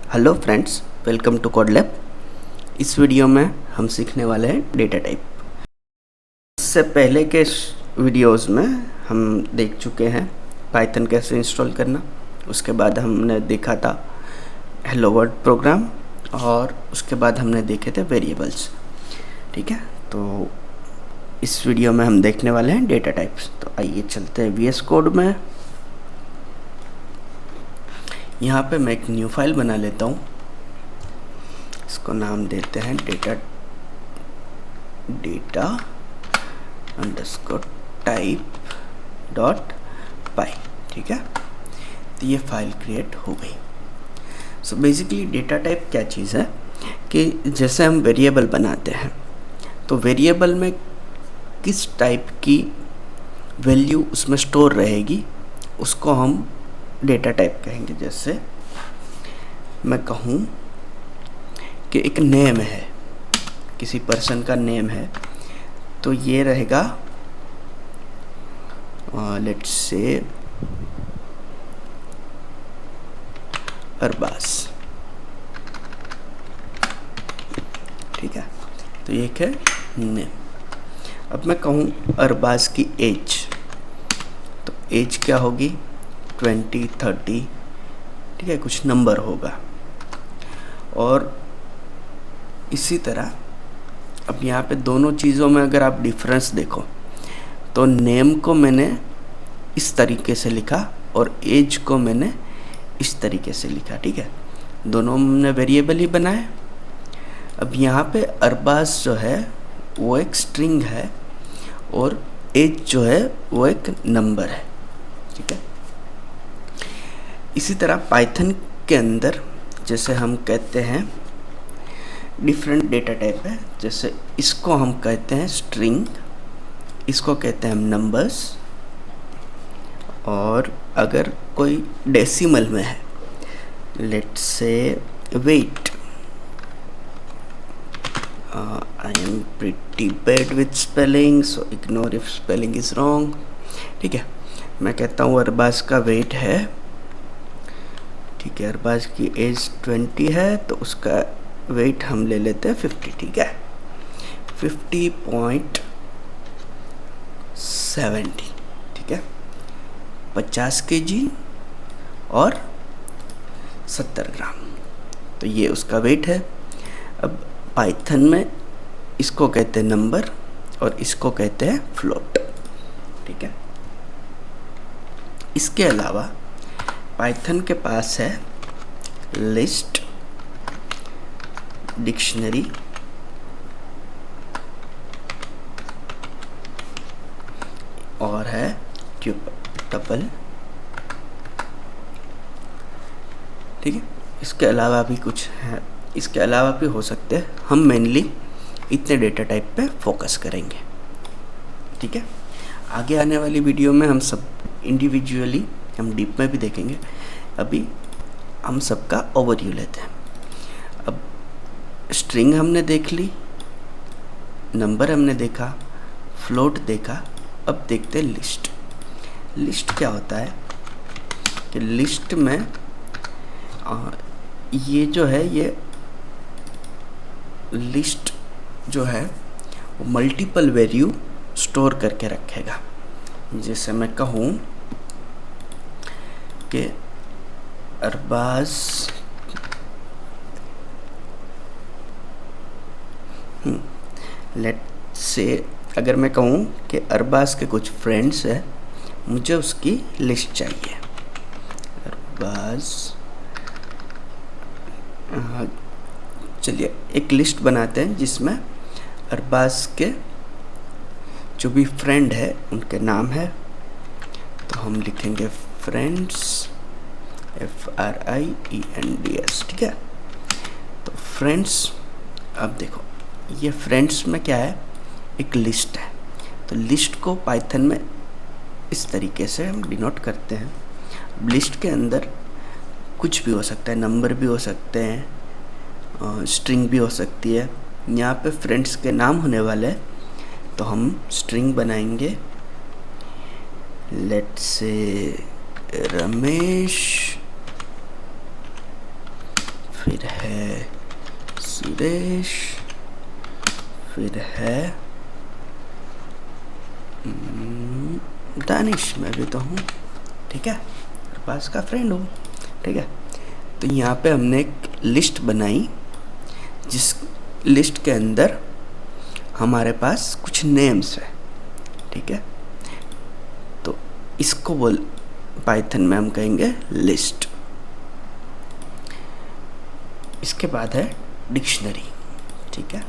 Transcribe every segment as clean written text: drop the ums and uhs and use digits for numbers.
Hello friends, welcome to code lab. इस video में हम सीखने वाले हैं डेटा टाइप। इससे पहले के वीडियोस में हम देख चुके हैं पाइथन कैसे इंस्टॉल करना। उसके बाद हमने देखा था हेलो वर्ल्ड प्रोग्राम और उसके बाद हमने देखे थे वेरिएबल्स। ठीक है, तो इस वीडियो में हम देखने वाले हैं डेटा टाइप्स। तो आइए चलते हैं VS कोड में। यहाँ पे मैं एक न्यू फाइल बना लेता हूँ। इसको नाम देते हैं डेटा अंडरस्कोर टाइप डॉट पाई। ठीक है, तो ये फाइल क्रिएट हो गई। सो बेसिकली डेटा टाइप क्या चीज़ है कि जैसे हम वेरिएबल बनाते हैं तो वेरिएबल में किस टाइप की वैल्यू उसमें स्टोर रहेगी उसको हम डेटा टाइप कहेंगे। जैसे मैं कहूँ कि एक नेम है, किसी पर्सन का नेम है, तो ये रहेगा लेट्स से अरबाज। ठीक है, तो ये है नेम। अब मैं कहूँ अरबाज की एज, तो एज क्या होगी 20, 30। ठीक है, कुछ नंबर होगा। और इसी तरह अब यहाँ पे दोनों चीज़ों में अगर आप डिफरेंस देखो तो नेम को मैंने इस तरीके से लिखा और एज को मैंने इस तरीके से लिखा। ठीक है, दोनों ने वेरिएबल ही बनाए। अब यहाँ पे अरबाज जो है वो एक स्ट्रिंग है और एज जो है वो एक नंबर है। ठीक है, इसी तरह पाइथन के अंदर जैसे हम कहते हैं डिफरेंट डेटा टाइप है। जैसे इसको हम कहते हैं स्ट्रिंग, इसको कहते हैं हम नंबर्स, और अगर कोई डेसिमल में है let's say wait. I am pretty bad with spelling so ignore if spelling is wrong. ठीक है, मैं कहता हूँ अरबाज का वेट है। ठीक है, अरबाज की एज 20 है तो उसका वेट हम ले लेते हैं 50। ठीक है, 50.70। ठीक है, 50 kg और 70 ग्राम, तो ये उसका वेट है। अब पाइथन में इसको कहते हैं नंबर और इसको कहते हैं फ्लोट। ठीक है, इसके अलावा पाइथन के पास है लिस्ट, डिक्शनरी और है ट्यूपल। ठीक है, इसके अलावा भी कुछ है, इसके अलावा भी हो सकते हैं। हम मेनली इतने डेटा टाइप पे फोकस करेंगे। ठीक है, आगे आने वाली वीडियो में हम सब इंडिविजुअली हम डीप में भी देखेंगे। अभी हम सबका ओवरव्यू लेते हैं। अब स्ट्रिंग हमने देख ली, नंबर हमने देखा, फ्लोट देखा। अब देखते हैं लिस्ट। लिस्ट क्या होता है कि लिस्ट में ये जो है, ये लिस्ट जो है वो मल्टीपल वैल्यू स्टोर करके रखेगा। जैसे मैं कहूँ कि अरबाज लेट से, अगर मैं कहूँ कि अरबाज के कुछ फ्रेंड्स हैं, मुझे उसकी लिस्ट चाहिए। अरबाज, चलिए एक लिस्ट बनाते हैं जिसमें अरबाज के जो भी फ्रेंड है उनके नाम है। तो हम लिखेंगे फ्रेंड्स, FRIENDS। ठीक है, तो फ्रेंड्स, अब देखो ये फ्रेंड्स में क्या है, एक लिस्ट है। तो लिस्ट को पाइथन में इस तरीके से हम डिनोट करते हैं। लिस्ट के अंदर कुछ भी हो सकता है, नंबर भी हो सकते हैं, स्ट्रिंग भी हो सकती है। यहाँ पे फ्रेंड्स के नाम होने वाले हैं तो हम स्ट्रिंग बनाएंगे। लेट्स से रमेश फिर है सुरेश, फिर है दानिश, मैं भी तो हूँ, ठीक है, अरबाज का फ्रेंड हूँ, ठीक है। तो यहाँ पे हमने एक लिस्ट बनाई, जिस लिस्ट के अंदर हमारे पास कुछ नेम्स है, ठीक है। तो इसको पाइथन में हम कहेंगे लिस्ट। इसके बाद है डिक्शनरी, ठीक है।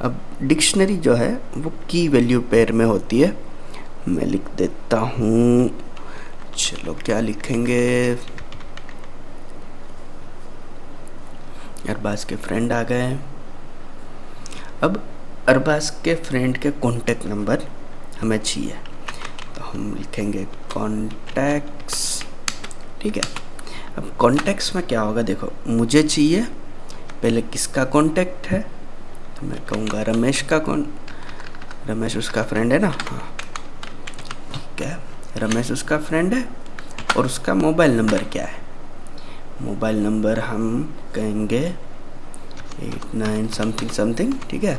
अब डिक्शनरी जो है वो की वैल्यू पेयर में होती है। मैं लिख देता हूँ, चलो क्या लिखेंगे, अरबाज के फ्रेंड आ गए। अब अरबाज के फ्रेंड के कॉन्टैक्ट नंबर हमें चाहिए, तो हम लिखेंगे कॉन्टैक्ट्स, ठीक है। अब कॉन्टैक्ट्स में क्या होगा, देखो मुझे चाहिए पहले किसका कॉन्टैक्ट है, तो मैं कहूँगा रमेश का। रमेश उसका फ्रेंड है ना, हाँ ठीक है, रमेश उसका फ्रेंड है। और उसका मोबाइल नंबर क्या है, मोबाइल नंबर हम कहेंगे 89 समथिंग समथिंग, ठीक है,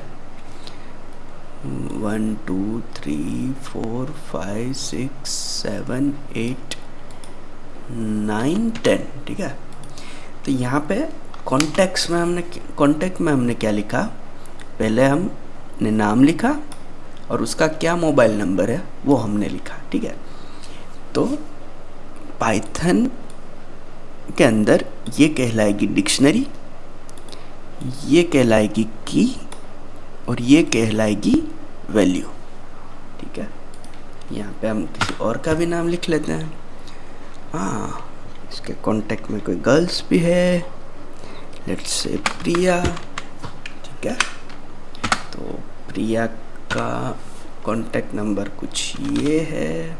1 2 3 4 5 6 7 8 9 10, ठीक है। तो यहाँ पे कॉन्टैक्ट में हमने क्या लिखा, पहले हमने नाम लिखा और उसका क्या मोबाइल नंबर है वो हमने लिखा, ठीक है। तो पाइथन के अंदर ये कहलाएगी डिक्शनरी, ये कहलाएगी की, और ये कहलाएगी वैल्यू, ठीक है। यहाँ पे हम किसी और का भी नाम लिख लेते हैं। हाँ, इसके कॉन्टैक्ट में कोई गर्ल्स भी है, लेट्स से प्रिया, ठीक है। तो प्रिया का कॉन्टैक्ट नंबर कुछ ये है,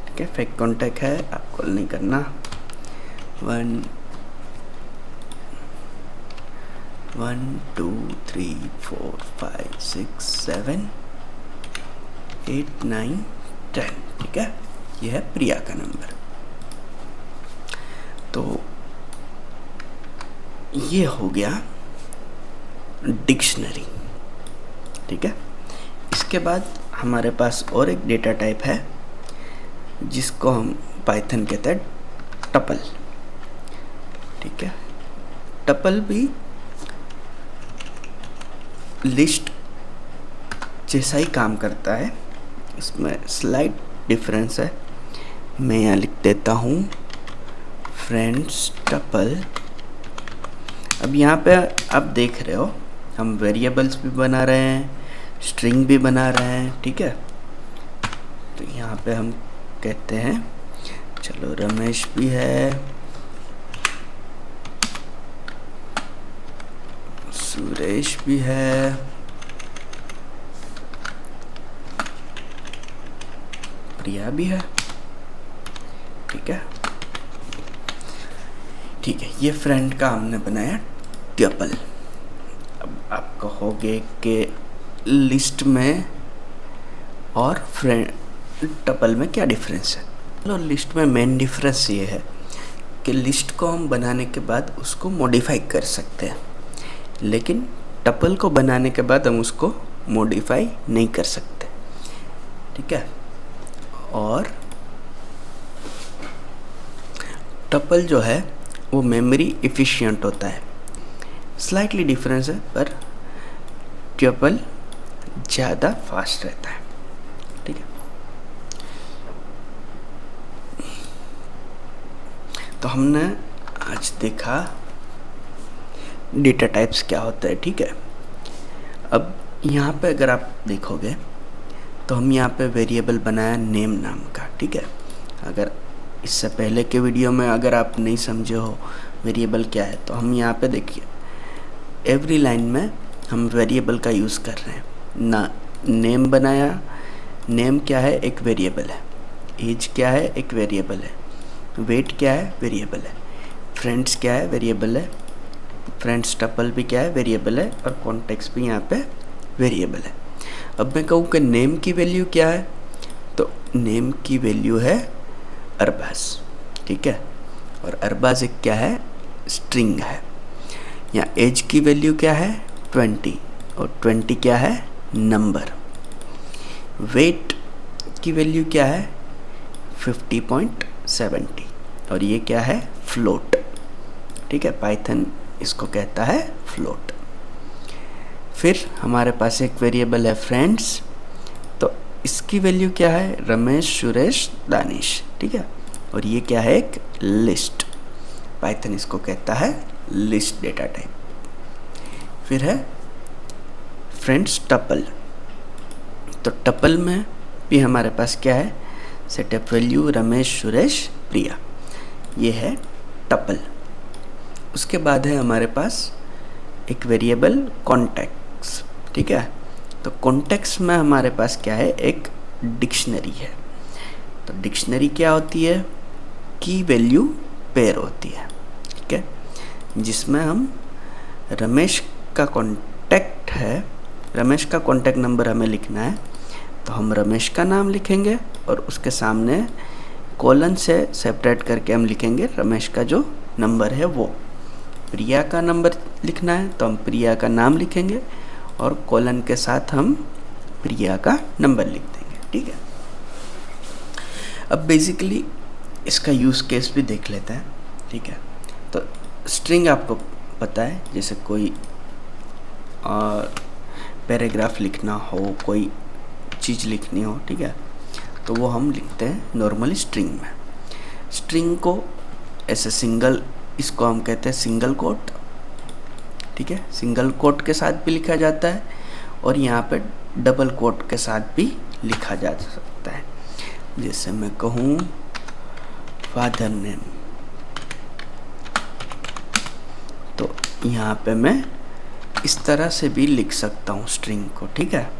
ठीक है, फेक कॉन्टैक्ट है, आप कॉल नहीं करना। 1 2 3 4 5 6 7 8 9 10, ठीक है, ये है प्रिया का नंबर। तो ये हो गया डिक्शनरी, ठीक है। इसके बाद हमारे पास और एक डेटा टाइप है जिसको हम पाइथन कहते हैं टपल, ठीक है। टपल भी लिस्ट जैसा ही काम करता है, इसमें स्लाइट डिफरेंस है। मैं यहाँ लिख देता हूँ फ्रेंड्स टपल। अब यहाँ पे आप देख रहे हो हम वेरिएबल्स भी बना रहे हैं, स्ट्रिंग भी बना रहे हैं, ठीक है। तो यहाँ पे हम कहते हैं, चलो रमेश भी है, सुरेश भी है, प्रिया भी है, ठीक है, ठीक है। ये फ्रेंड का हमने बनाया ट्यूपल। अब आप कहोगे कि लिस्ट में और फ्रेंड टपल में क्या डिफरेंस है। चलो, लिस्ट में मेन डिफरेंस ये है कि लिस्ट को हम बनाने के बाद उसको मॉडिफाई कर सकते हैं, लेकिन टपल को बनाने के बाद हम उसको मॉडिफाई नहीं कर सकते, ठीक है। और टपल जो है वो मेमोरी एफिशिएंट होता है, स्लाइटली डिफरेंस है, पर ट्यूपल ज़्यादा फास्ट रहता है, ठीक है। तो हमने आज देखा डेटा टाइप्स क्या होता है, ठीक है। अब यहाँ पे अगर आप देखोगे तो हम यहाँ पे वेरिएबल बनाया नेम नाम का, ठीक है। अगर इससे पहले के वीडियो में अगर आप नहीं समझे हो वेरिएबल क्या है, तो हम यहाँ पे देखिए एवरी लाइन में हम वेरिएबल का यूज़ कर रहे हैं ना। नेम बनाया, नेम क्या है, एक वेरिएबल है। एज क्या है, एक वेरिएबल है। वेट क्या है, वेरिएबल है। फ्रेंड्स क्या है, वेरिएबल है। फ्रेंड्स टपल भी क्या है, वेरिएबल है। और कॉन्टेक्स्ट भी यहाँ पे वेरिएबल है। अब मैं कहूँ कि नेम की वैल्यू क्या है, तो नेम की वैल्यू है अरबाज, ठीक है। और अरबाज एक क्या है, स्ट्रिंग है। यहाँ एज की वैल्यू क्या है 20 और 20 क्या है नंबर। वेट की वैल्यू क्या है 50.70 और ये क्या है फ्लोट। ठीक है, पाइथन इसको कहता है फ्लोट। फिर हमारे पास एक वेरिएबल है फ्रेंड्स, तो इसकी वैल्यू क्या है रमेश, सुरेश, दानिश। ठीक है, और ये क्या है एक लिस्ट, पाइथन इसको कहता है लिस्ट डेटा टाइप। फिर है फ्रेंड्स टपल, तो टपल में भी हमारे पास क्या है सेटअप वैल्यू रमेश, सुरेश, प्रिया, ये है टपल। उसके बाद है हमारे पास एक वेरिएबल कॉन्टेक्ट्स। ठीक है, तो कॉन्टेक्ट्स में हमारे पास क्या है एक डिक्शनरी है। तो डिक्शनरी क्या होती है की वैल्यू पेयर होती है। ठीक है, जिसमें हम रमेश का कॉन्टैक्ट है, रमेश का कॉन्टैक्ट नंबर हमें लिखना है, तो हम रमेश का नाम लिखेंगे और उसके सामने कॉलन से सेपरेट करके हम लिखेंगे रमेश का जो नंबर है वो। प्रिया का नंबर लिखना है तो हम प्रिया का नाम लिखेंगे और कॉलन के साथ हम प्रिया का नंबर लिख देंगे। ठीक है, अब बेसिकली इसका यूज़ केस भी देख लेते हैं। ठीक है, तो स्ट्रिंग आपको पता है, जैसे कोई पैराग्राफ लिखना हो, कोई चीज़ लिखनी हो, ठीक है, तो वो हम लिखते हैं नॉर्मली स्ट्रिंग में। स्ट्रिंग को ऐसे सिंगल, इसको हम कहते हैं सिंगल कोट। ठीक है, सिंगल कोट के साथ भी लिखा जाता है और यहाँ पे डबल कोट के साथ भी लिखा जा सकता है। जैसे मैं कहूँ फादर नेम, तो यहाँ पे मैं इस तरह से भी लिख सकता हूँ स्ट्रिंग को। ठीक है,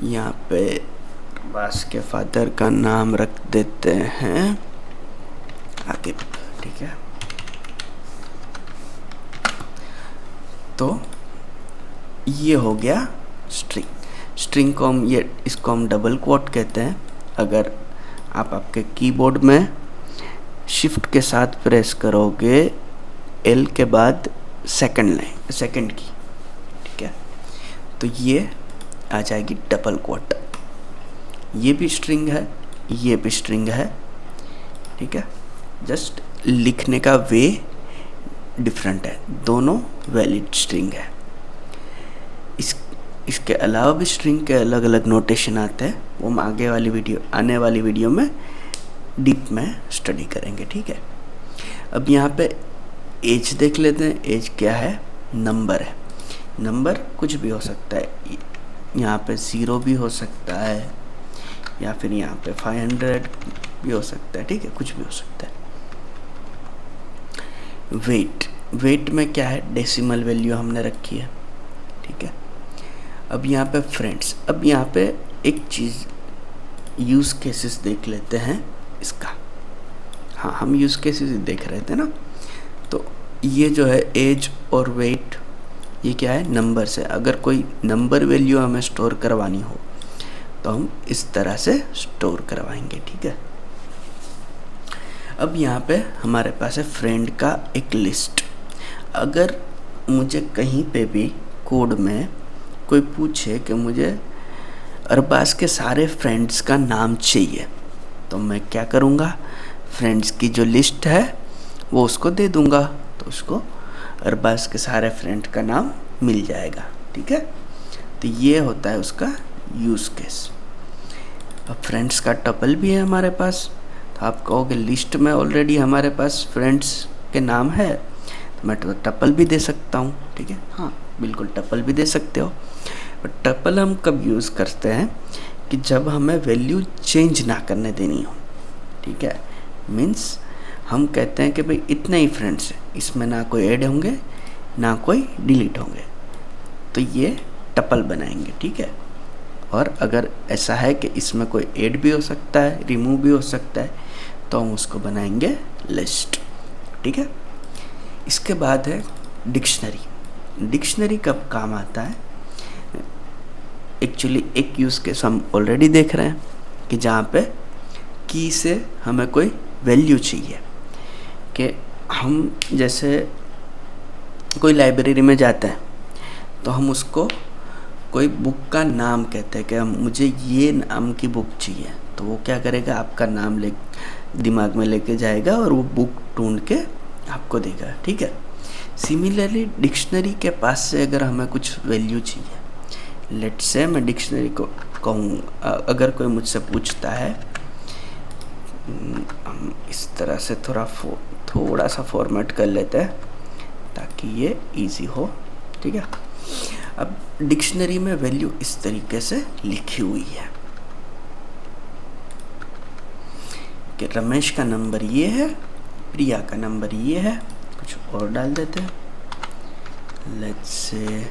यहाँ पे बास के फादर का नाम रख देते हैं आकिब। ठीक है, तो ये हो गया स्ट्रिंग। स्ट्रिंग को हम इसको हम डबल कोट कहते हैं। अगर आप आपके कीबोर्ड में शिफ्ट के साथ प्रेस करोगे एल के बाद सेकंड की, ठीक है, तो ये आ जाएगी डबल कोट। ये भी स्ट्रिंग है, ये भी स्ट्रिंग है। ठीक है, जस्ट लिखने का वे डिफरेंट है, दोनों वैलिड स्ट्रिंग है। इसके अलावा भी स्ट्रिंग के अलग अलग नोटेशन आते हैं, वो हम आने वाली वीडियो में डीप में स्टडी करेंगे। ठीक है, अब यहाँ पे एज देख लेते हैं। एज क्या है नंबर है। नंबर कुछ भी हो सकता है, यहाँ पे 0 भी हो सकता है या फिर यहाँ पे 500 भी हो सकता है। ठीक है, कुछ भी हो सकता है। वेट में क्या है डेसिमल वैल्यू हमने रखी है। ठीक है, अब यहाँ पे फ्रेंड्स, अब यहाँ पे एक चीज़ यूज़ केसेस देख लेते हैं इसका। हाँ, हम यूज़ केसेस देख रहे थे ना, तो ये जो है एज और वेट, ये क्या है नंबर से। अगर कोई नंबर वैल्यू हमें स्टोर करवानी हो तो हम इस तरह से स्टोर करवाएंगे। ठीक है, अब यहाँ पे हमारे पास है फ्रेंड का एक लिस्ट। अगर मुझे कहीं पे भी कोड में कोई पूछे कि मुझे अरबाज के सारे फ्रेंड्स का नाम चाहिए, तो मैं क्या करूँगा, फ्रेंड्स की जो लिस्ट है वो उसको दे दूँगा, तो उसको अरबाज के सारे फ्रेंड का नाम मिल जाएगा। ठीक है, तो ये होता है उसका यूज़ केस। अब फ्रेंड्स का टपल भी है हमारे पास, तो आप कहोगे लिस्ट में ऑलरेडी हमारे पास फ्रेंड्स के नाम है, तो मैं टपल भी दे सकता हूँ। ठीक है, हाँ बिल्कुल टपल भी दे सकते हो। बट टपल हम कब यूज़ करते हैं कि जब हमें वैल्यू चेंज ना करने देनी हो। ठीक है, मीन्स हम कहते हैं कि भाई इतने ही फ्रेंड्स हैं, इसमें ना कोई ऐड होंगे ना कोई डिलीट होंगे, तो ये टपल बनाएंगे। ठीक है, और अगर ऐसा है कि इसमें कोई ऐड भी हो सकता है, रिमूव भी हो सकता है, तो हम उसको बनाएंगे लिस्ट। ठीक है, इसके बाद है डिक्शनरी। डिक्शनरी कब काम आता है, एक्चुअली एक यूज़ केस हम ऑलरेडी देख रहे हैं कि जहाँ पे की से हमें कोई वैल्यू चाहिए कि हम जैसे कोई लाइब्रेरी में जाते हैं तो हम उसको कोई बुक का नाम कहते हैं कि मुझे ये नाम की बुक चाहिए, तो वो क्या करेगा, आपका नाम ले दिमाग में लेके जाएगा और वो बुक ढूंढ के आपको देगा। ठीक है। सिमिलरली डिक्शनरी के पास से अगर हमें कुछ वैल्यू चाहिए, लेट्स से मैं डिक्शनरी को कहूँ, अगर कोई मुझसे पूछता है, हम इस तरह से थोड़ा सा फॉर्मेट कर लेते हैं ताकि ये इजी हो। ठीक है। अब डिक्शनरी में वैल्यू इस तरीके से लिखी हुई है कि रमेश का नंबर ये है, प्रिया का नंबर ये है, कुछ और डाल देते हैं, लेट्स से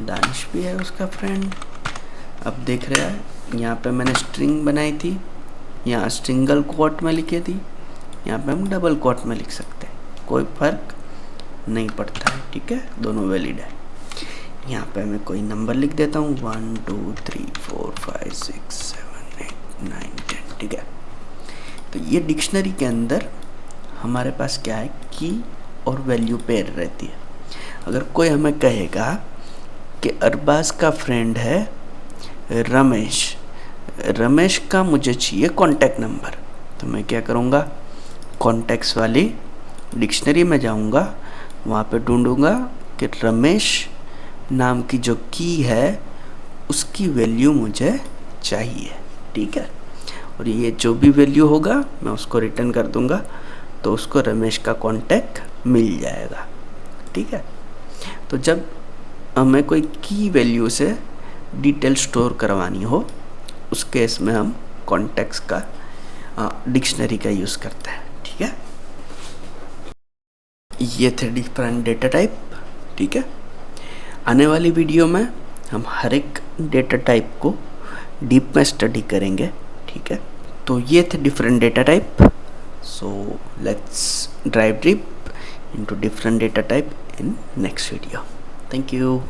दानिश भी है उसका फ्रेंड। अब देख रहे हैं यहाँ पे मैंने स्ट्रिंग बनाई थी, यहाँ सिंगल कोट में लिखी थी, यहाँ पे हम डबल कोट में लिख सकते हैं, कोई फर्क नहीं पड़ता है। ठीक है, दोनों वैलिड है। यहाँ पे मैं कोई नंबर लिख देता हूँ 1 2 3 4 5 6 7 8 9 10। ठीक है। तो ये डिक्शनरी के अंदर हमारे पास क्या है, की और वैल्यू पेयर रहती है। अगर कोई हमें कहेगा कि अरबाज का फ्रेंड है रमेश, रमेश का मुझे चाहिए कॉन्टैक्ट नंबर, तो मैं क्या करूँगा, कॉन्टैक्ट्स वाली डिक्शनरी में जाऊँगा, वहाँ पे ढूंढूंगा कि रमेश नाम की जो की है उसकी वैल्यू मुझे चाहिए। ठीक है। और ये जो भी वैल्यू होगा मैं उसको रिटर्न कर दूंगा, तो उसको रमेश का कॉन्टैक्ट मिल जाएगा। ठीक है। तो जब हमें कोई की वैल्यू से डिटेल स्टोर करवानी हो, उस केस में हम कॉन्टैक्ट्स का डिक्शनरी का यूज़ करते हैं। ठीक है। ये थे डिफरेंट डेटा टाइप। ठीक है। आने वाली वीडियो में हम हर एक डेटा टाइप को डीप में स्टडी करेंगे। ठीक है। तो ये थे different data type. So let's drive deep into different data type in next video. Thank you.